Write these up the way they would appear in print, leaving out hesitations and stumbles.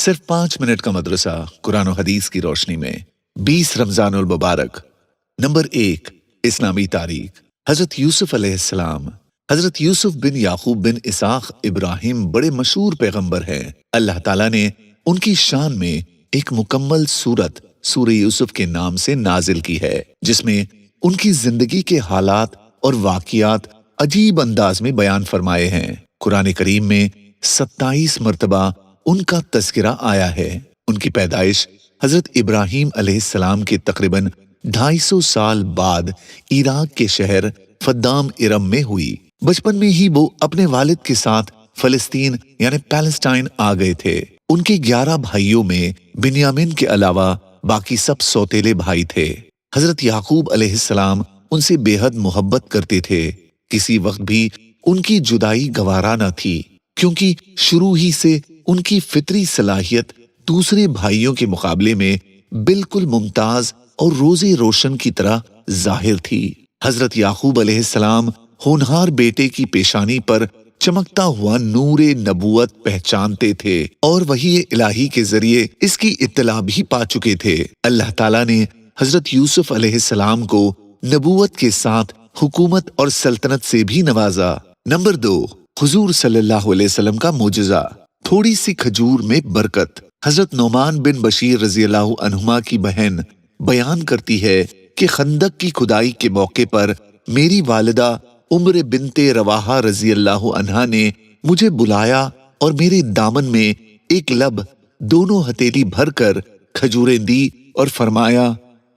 सिर्फ 5 मिनट का मदरसा कुरान और हदीस की रोशनी में 20 रमजानुल मुबारक। नंबर 1, इस्लामी तारीख। हजरत यूसुफ अलैहिस्सलाम। हजरत यूसुफ बिन याकूब बिन इसाक इब्राहिम बड़े मशहूर पैगंबर हैं। अल्लाह ताला ने उनकी शान में एक मुकम्मल सूरत सूरह यूसुफ के नाम से नाजिल की है, जिसमें उनकी जिंदगी के हालात और वाकियात अजीब अंदाज में बयान फरमाए हैं। कुरान करीम में 27 मरतबा उनका तज़किरा आया है। उनकी पैदाइश हजरत इब्राहिम अलैहिस्सलाम के तकरीबन 250 साल बाद इराक के शहर फद्दाम इरम में हुई। बचपन में ही वो अपने वालिद के साथ फलस्तीन यानी पैलेस्टाइन आ गए थे। उनके 11 भाइयों में बिन्यामिन के अलावा बाकी सब सौतेले भाई थे। हजरत याकूब अलैहिस्सलाम उनसे बेहद मोहब्बत करते थे। किसी वक्त भी उनकी जुदाई गवारा न थी, क्योंकि शुरू ही से उनकी फितरी सलाहियत दूसरे भाइयों के मुकाबले में बिल्कुल मुमताज और रोजे रोशन की तरह जाहिर थी। हजरत याकूब अलैहिस्सलाम होनहार बेटे की पेशानी पर चमकता हुआ नूरे नबूवत पहचानते थे और वही इलाही के जरिए इसकी इत्तला भी पा चुके थे। अल्लाह ताला ने हजरत यूसुफ अलैहिस्सलाम को नबूवत के साथ हुकूमत और सल्तनत से भी नवाजा। नंबर 2, हुजूर सल्लल्लाहु अलैहि वसल्लम का मोजज़ा, थोड़ी सी खजूर में बरकत। हजरत नोमान बिन बशीर रज़ियल्लाहु अन्हुमा की बहन बयान करती है कि खंदक की खुदाई के मौके पर मेरी वालिदा उम्र बिनते रवाहा रज़ियल्लाहु अन्हा ने मुझे बुलाया और मेरे दामन में एक लब दोनों हथेली भरकर खजूरें दी और फरमाया,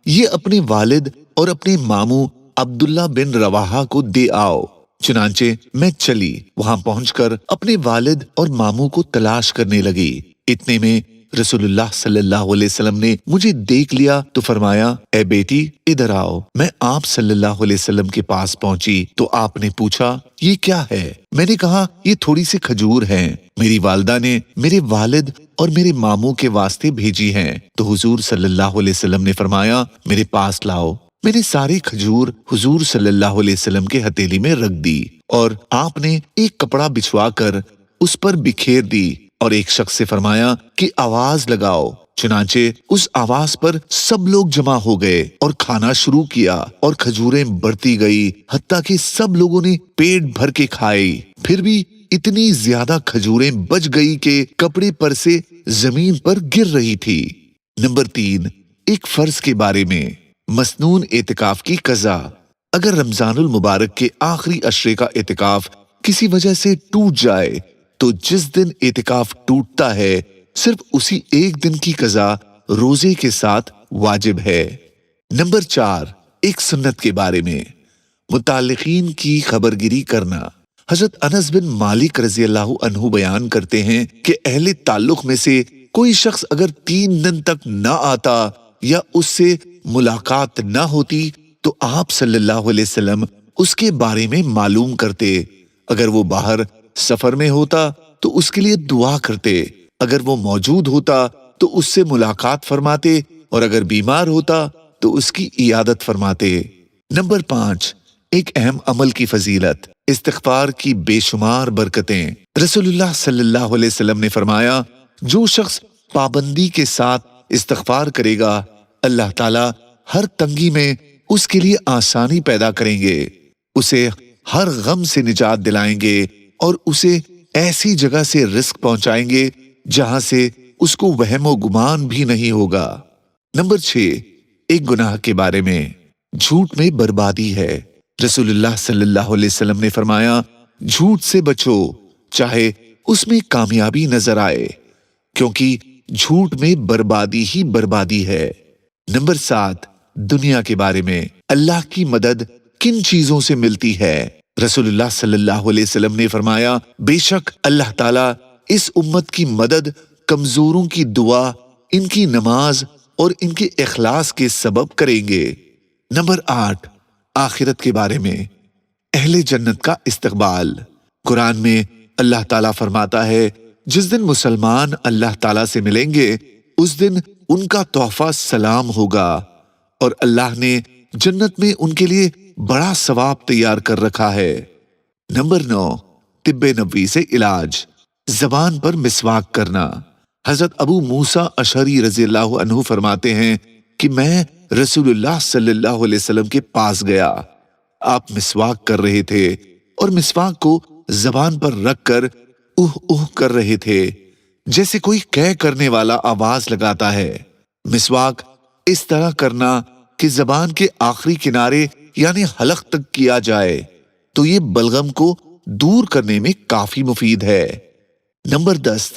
ये अपने वालिद और अपने मामू अब्दुल्ला बिन रवाहा को दे आओ। चुनांचे मैं चली, वहां पहुंचकर अपने वालिद और मामू को तलाश करने लगी। इतने में रसूलुल्लाह सल्लल्लाहु अलैहि वसल्लम ने मुझे देख लिया तो फरमाया, ए बेटी इधर आओ। मैं आप सल्लल्लाहु अलैहि वसल्लम के पास पहुंची तो आपने पूछा, ये क्या है? मैंने कहा, ये थोड़ी सी खजूर हैं, मेरी वालिदा ने मेरे वालिद और मेरे मामू के वास्ते भेजी हैं। तो हुजूर सल्लल्लाहु अलैहि वसल्लम ने फरमाया, मेरे पास लाओ। मैंने सारी खजूर हुजूर सल्लल्लाहु अलैहि वसल्लम के हथेली में रख दी और आपने एक कपड़ा बिछवाकर उस पर बिखेर दी और एक शख्स से फरमाया कि आवाज लगाओ। चुनांचे उस आवाज पर सब लोग जमा हो गए और खाना शुरू किया और खजूरें बढ़ती गई, हत्ता कि सब लोगों ने पेट भर के खाई। फिर भी इतनी ज्यादा खजूरें बच गई कि कपड़े पर से जमीन पर गिर रही थी। नंबर 3, एक फर्ज के बारे में, मसनून एतिकाफ की कज़ा। अगर रमजानुल मुबारक के आखिरी अशरे का एतिकाफ किसी वजह से टूट जाए तो जिस दिन एतिकाफ टूटता है सिर्फ उसी एक दिन की कज़ा रोजे के साथ वाजिब है। नंबर 4, एक सुन्नत के बारे में, मुताल्लिकीन की खबरगिरी करना। हजरत अनस बिन मालिक रज़ियल्लाहु अन्हु बयान करते हैं कि अहले ताल्लुक में से कोई शख्स अगर 3 दिन तक न आता या उससे मुलाकात न होती तो आप सल्लल्लाहु अलैहि वसल्लम उसके बारे में मालूम करते। अगर वो बाहर सफर में होता तो उसके लिए दुआ करते, अगर वो मौजूद होता तो उससे मुलाकात फरमाते और अगर बीमार होता तो उसकी इयादत फरमाते। नंबर 5, एक अहम अमल की फजीलत, इस्तिग़फ़ार की बेशुमार बरकतें। रसूलुल्लाह सल्लल्लाहु अलैहि वसल्लम ने फरमाया, जो शख्स पाबंदी के साथ इस्तिग़फ़ार करेगा अल्लाह ताला हर तंगी में उसके लिए आसानी पैदा करेंगे, उसे हर गम से निजात दिलाएंगे और उसे ऐसी जगह से रिस्क पहुंचाएंगे जहां से उसको वहमो गुमान भी नहीं होगा। नंबर 6, एक गुनाह के बारे में, झूठ में बर्बादी है। रसूलुल्लाह सल्लल्लाहु अलैहि वसल्लम ने फरमाया, झूठ से बचो चाहे उसमें कामयाबी नजर आए, क्योंकि झूठ में बर्बादी ही बर्बादी है। नंबर 7, दुनिया के बारे में, अल्लाह की मदद किन चीजों से मिलती है? रसूलुल्लाह सल्लल्लाहु अलैहि वसल्लम ने फरमाया, बेशक अल्लाह ताला इस उम्मत की मदद कमजोरों की दुआ, इनकी नमाज और इनके इखलास के सबब करेंगे। नंबर 8, आखिरत के बारे में, अहले जन्नत का इस्तकबाल। कुरान में अल्लाह ताला फरमाता है, जिस दिन मुसलमान अल्लाह ताला से मिलेंगे उस दिन उनका तोहफा सलाम होगा और अल्लाह ने जन्नत में उनके लिए बड़ा सवाब तैयार कर रखा है। नंबर 9, तिब्बे नबवी से इलाज, जबान पर मिसवाक करना। حضرت ابو موسیٰ اشعری رضی اللہ عنہ فرماتے ہیں کہ میں رسول اللہ صلی اللہ علیہ وسلم کے پاس گیا، آپ مسواک کر رہے تھے اور مسواک کو زبان پر رکھ کر اوہ اوہ کر رہے تھے جیسے کوئی قے کرنے والا آواز لگاتا ہے۔ مسواک اس طرح کرنا کہ زبان کے آخری کنارے یعنی حلق تک کیا جائے تو یہ بلغم کو دور کرنے میں کافی مفید ہے۔ نمبر 10،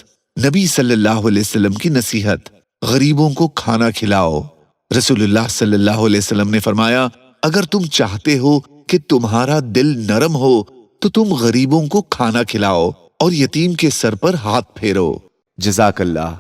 نبی صلی اللہ علیہ وسلم کی نصیحت، غریبوں کو کھانا کھلاؤ۔ رسول اللہ صلی اللہ علیہ وسلم نے فرمایا، اگر تم چاہتے ہو کہ تمہارا دل نرم ہو تو تم غریبوں کو کھانا کھلاؤ اور یتیم کے سر پر ہاتھ پھیرو۔ جزاک اللہ۔